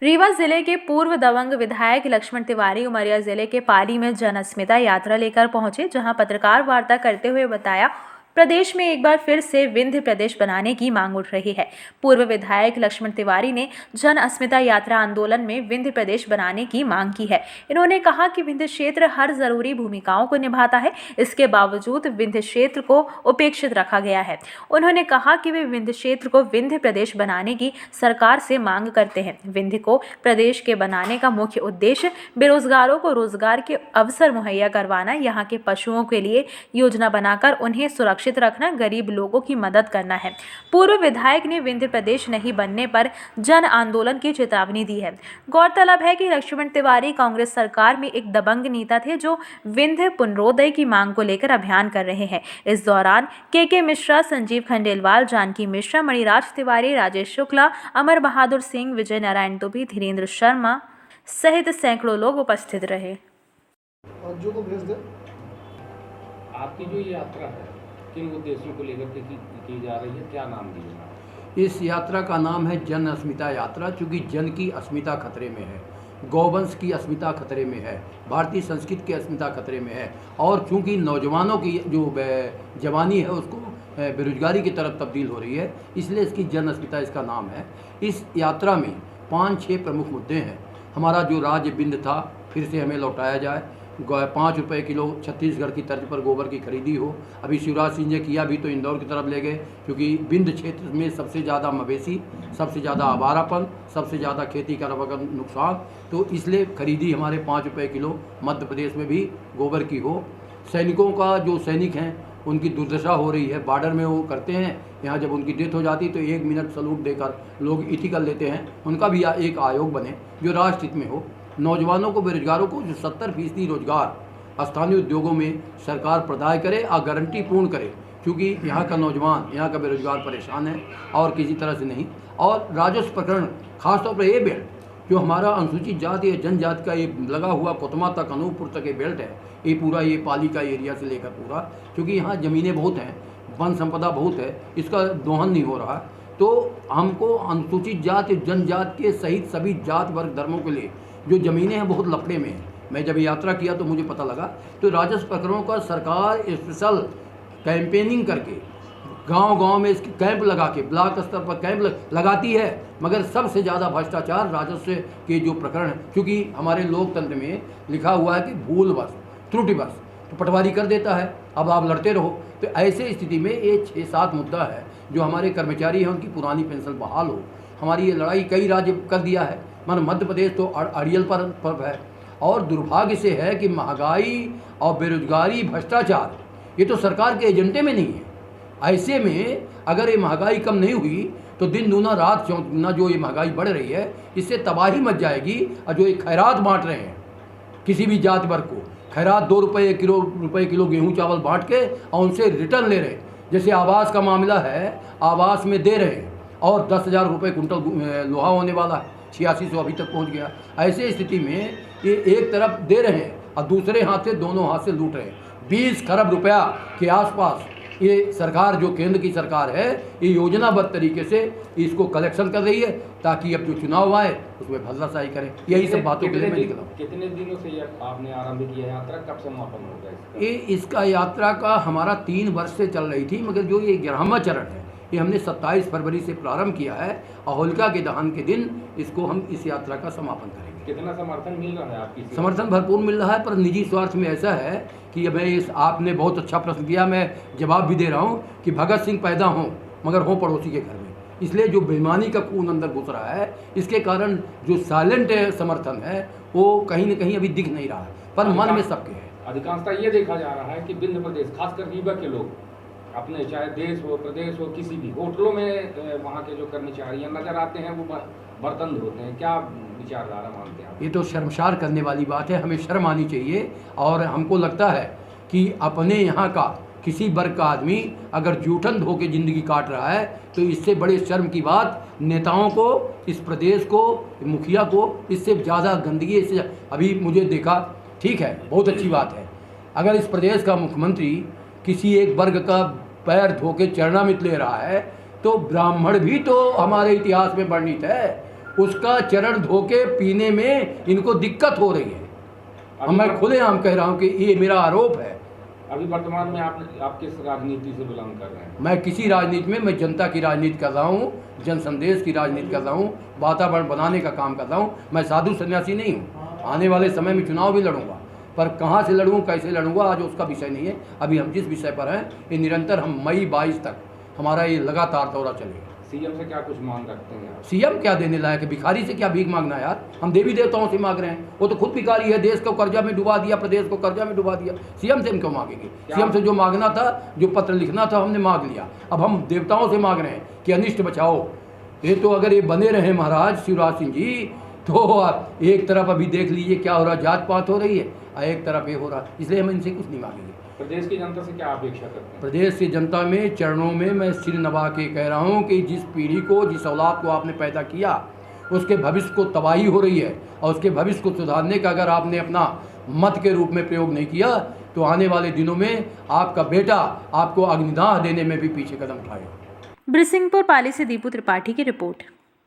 रीवा जिले के पूर्व दबंग विधायक लक्ष्मण तिवारी उमरिया जिले के पाली में जन अस्मिता यात्रा लेकर पहुंचे, जहां पत्रकार वार्ता करते हुए बताया, प्रदेश में एक बार फिर से विंध्य प्रदेश बनाने की मांग उठ रही है। पूर्व विधायक लक्ष्मण तिवारी ने जन अस्मिता यात्रा आंदोलन में विंध्य प्रदेश बनाने की मांग की है। इन्होंने कहा कि विंध्य क्षेत्र हर जरूरी भूमिकाओं को निभाता है, इसके बावजूद विंध्य क्षेत्र को उपेक्षित रखा गया है। उन्होंने कहा कि वे विंध्य क्षेत्र को विंध्य प्रदेश बनाने की सरकार से मांग करते हैं। विंध्य को प्रदेश के बनाने का मुख्य उद्देश्य बेरोजगारों को रोजगार के अवसर मुहैया करवाना, यहाँ के पशुओं के लिए योजना बनाकर उन्हें सुरक्षित रखना, गरीब लोगों की मदद करना है। पूर्व विधायक ने विंध्य प्रदेश नहीं बनने पर जन आंदोलन की चेतावनी दी है। गौरतलब है कि लक्ष्मण तिवारी कांग्रेस सरकार में एक दबंग नेता थे, जो विंध्य पुनरोदय की मांग को लेकर अभियान कर रहे हैं। इस दौरान के मिश्रा, संजीव खंडेलवाल, जानकी मिश्रा, मणिराज तिवारी, राजेश शुक्ला, अमर बहादुर सिंह, विजय नारायण दुबे, धीरेन्द्र शर्मा सहित सैकड़ों लोग उपस्थित रहे। आपकी जो यात्रा है किन उद्देश्यों को लेकर के की जा रही है, क्या नाम दिया? इस यात्रा का नाम है जन अस्मिता यात्रा, चूँकि जन की अस्मिता खतरे में है, गौवंश की अस्मिता खतरे में है, भारतीय संस्कृति की अस्मिता खतरे में है, और चूँकि नौजवानों की जो जवानी है उसको बेरोजगारी की तरफ तब्दील हो रही है, इसलिए इसकी जन अस्मिता इसका नाम है। इस यात्रा में 5-6 प्रमुख मुद्दे हैं। हमारा जो राज्य विंध्य था फिर से हमें लौटाया जाए, 5 रुपये किलो छत्तीसगढ़ की तर्ज पर गोबर की खरीदी हो। अभी शिवराज सिंह ने किया भी तो इंदौर की तरफ ले गए, क्योंकि विंध्य क्षेत्र में सबसे ज़्यादा मवेशी, सबसे ज़्यादा आवारापन, सबसे ज़्यादा खेती का नुकसान, तो इसलिए खरीदी हमारे 5 रुपये किलो मध्य प्रदेश में भी गोबर की हो। सैनिकों का जो सैनिक हैं उनकी दुर्दशा हो रही है, बॉर्डर में वो करते हैं, यहाँ जब उनकी डेथ हो जाती तो 1 मिनट सलूट देकर लोग इति कर लेते हैं, उनका भी एक आयोग बने जो राष्ट्र हित में हो। नौजवानों को, बेरोजगारों को जो 70% रोजगार स्थानीय उद्योगों में सरकार प्रदान करे और गारंटी पूर्ण करे, क्योंकि यहाँ का नौजवान, यहाँ का बेरोजगार परेशान है और किसी तरह से नहीं। और राजस्व प्रकरण, खासतौर पर ये बेल्ट जो हमारा अनुसूचित जाति या जनजाति का ये लगा हुआ कोतमा तक, अनूपपुर तक ये बेल्ट है, ये पूरा ये पाली का एरिया से लेकर पूरा, क्योंकि यहाँ ज़मीनें बहुत हैं, वन संपदा बहुत है, इसका दोहन नहीं हो रहा, तो हमको अनुसूचित जाति जनजाति के सहित सभी जात वर्ग धर्मों के लिए जो ज़मीनें हैं बहुत लफड़े में हैं। मैं जब यात्रा किया तो मुझे पता लगा, तो राजस्व प्रकरणों का सरकार स्पेशल कैंपेनिंग करके गांव-गांव में इसके कैंप लगा के, ब्लॉक स्तर पर कैंप लगाती है, मगर सबसे ज़्यादा भ्रष्टाचार राजस्व के जो प्रकरण हैं, क्योंकि हमारे लोकतंत्र में लिखा हुआ है कि भूलवश, त्रुटिवश तो पटवारी कर देता है, अब आप लड़ते रहो। तो ऐसे स्थिति में ये 6-7 मुद्दा है, जो हमारे कर्मचारी हैं उनकी पुरानी पेंशन बहाल हो। हमारी ये लड़ाई कई राज्य कर दिया है, मध्य प्रदेश तो अड़ियल पर है, और दुर्भाग्य से है कि महंगाई और बेरोजगारी, भ्रष्टाचार ये तो सरकार के एजेंडे में नहीं है। ऐसे में अगर ये महंगाई कम नहीं हुई तो दिन दूना रात चौगुना जो ये महंगाई बढ़ रही है, इससे तबाही मच जाएगी। और जो ये खैरात बांट रहे हैं किसी भी जाति वर्ग को, खैरात 2 रुपये किलो गेहूँ चावल बांट के और उनसे रिटर्न ले रहे हैं। जैसे आवास का मामला है, आवास में दे रहे हैं और 10,000 रुपये कुंटल लोहा होने वाला है, 8600 अभी तक पहुंच गया। ऐसे स्थिति में ये एक तरफ दे रहे हैं और दूसरे हाथ से, दोनों हाथ से लूट रहे हैं। 20 खरब रुपया के आसपास ये सरकार, जो केंद्र की सरकार है, ये योजनाबद्ध तरीके से इसको कलेक्शन कर रही है, ताकि अब जो चुनाव आए उसमें भद्राशाही करें। यही सब बातों के लिए मैं निकला। कितने दिनों से आपने आरंभ किया यात्रा, कब समापन होगा ये इसका यात्रा का हमारा 3 वर्ष से चल रही थी, मगर जो ये 11वां चरण है ये हमने 27 फरवरी से प्रारंभ किया है और होलिका के दहन के दिन इसको हम इस यात्रा का समापन करेंगे। कितना समर्थन मिल रहा है आपकी? समर्थन भरपूर मिल रहा है, पर निजी स्वार्थ में ऐसा है कि मैं आपने बहुत अच्छा प्रश्न किया, मैं जवाब भी दे रहा हूँ कि भगत सिंह पैदा हों मगर हों पड़ोसी के घर में। इसलिए जो बेईमानी का खून अंदर घुस रहा है, इसके कारण जो साइलेंट समर्थन है वो कहीं न कहीं अभी दिख नहीं रहा है, पर मन में सबके है। अधिकांशतः ये देखा जा रहा है कि विंध्य प्रदेश, खासकर रीवा के लोग अपने, चाहे देश हो, प्रदेश हो, किसी भी होटलों में वहाँ के जो कर्मचारी नजर आते हैं वो बर्तन धोते हैं। क्या विचारधारा मानते हैं आप? ये तो शर्मसार करने वाली बात है, हमें शर्म आनी चाहिए। और हमको लगता है कि अपने यहाँ का किसी वर्ग का आदमी अगर जूठन धो के ज़िंदगी काट रहा है तो इससे बड़े शर्म की बात नेताओं को, इस प्रदेश को, मुखिया को, इससे ज़्यादा गंदगी। इससे अभी मुझे देखा, ठीक है, बहुत अच्छी बात है, अगर इस प्रदेश का मुख्यमंत्री किसी एक वर्ग का पैर धो के चरणामृत ले रहा है तो ब्राह्मण भी तो हमारे इतिहास में वर्णित है, उसका चरण धोके पीने में इनको दिक्कत हो रही है। अब मैं खुलेआम कह रहा हूँ कि ये मेरा आरोप है। अभी वर्तमान में आप किस राजनीति से बिलोंग कर रहे हैं? मैं किसी राजनीति में, मैं जनता की राजनीति कर रहा हूँ, जन संदेश की राजनीति कर रहा हूँ, वातावरण बनाने का काम कर रहा हूँ। मैं साधु सन्यासी नहीं हूँ। आने वाले समय में चुनाव भी लड़ूंगा, पर कहाँ से लड़ूँ, कैसे लड़ूंगा, आज उसका विषय नहीं है। अभी हम जिस विषय पर हैं, ये निरंतर हम मई 22 तक हमारा ये लगातार दौरा चलेगा। सीएम से क्या कुछ मांग रखते हैं आप? सीएम क्या देने लायक है? भिखारी से क्या भीख मांगना यार? हम देवी देवताओं से मांग रहे हैं, वो तो खुद भिखारी है। देश को कर्जा में डुबा दिया, प्रदेश को कर्जा में डुबा दिया। सीएम से हम क्यों मांगेंगे? सीएम से जो मांगना था, जो पत्र लिखना था, हमने मांग लिया। अब हम देवताओं से मांग रहे हैं कि अनिष्ट बचाओ। ये तो अगर ये बने रहे महाराज शिवराज सिंह जी, तो एक तरफ अभी देख लीजिए क्या हो रहा, जात पात हो रही है, और एक तरफ ये हो रहा। इसलिए हम इनसे कुछ नहीं मांगेंगे। प्रदेश की जनता से क्या अपेक्षा करते हैं? प्रदेश की जनता में चरणों में मैं सिर नवा के कह रहा हूँ कि जिस पीढ़ी को, जिस औलाद को आपने पैदा किया, उसके भविष्य को तबाही हो रही है, और उसके भविष्य को सुधारने का अगर आपने अपना मत के रूप में प्रयोग नहीं किया, तो आने वाले दिनों में आपका बेटा आपको अग्निदाह देने में भी पीछे कदम उठाएगा। ब्रिसिंगपुर पाली से दीपू त्रिपाठी की रिपोर्ट।